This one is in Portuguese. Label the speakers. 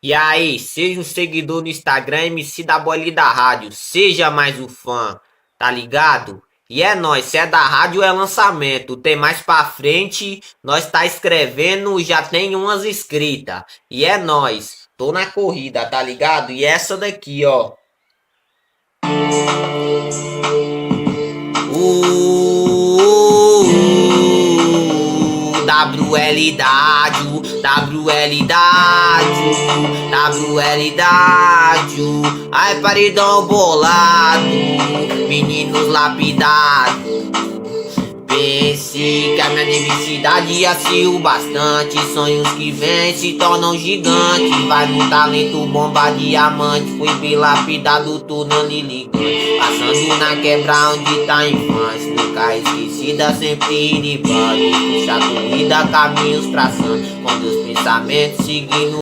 Speaker 1: E aí, seja um seguidor no Instagram, MC da Bola e da Rádio. Seja mais um fã, tá ligado? E é nóis, se é da rádio é lançamento. Tem mais pra frente, nós tá escrevendo, já tem umas escritas. E é nóis, tô na corrida, tá ligado? E essa daqui, ó. WLW, WLW, WLW, ai paredão bolado, meninos lapidados. Pense que a minha diversidade assim o bastante. Sonhos que vêm se tornam gigantes. Vai no talento, bomba, diamante. Fui bem lapidado, tornando ligante. Passando na quebra onde tá a infância. Nunca esquecida, sempre iribando. Puxa a corrida, caminhos traçando. Com meus pensamentos seguindo.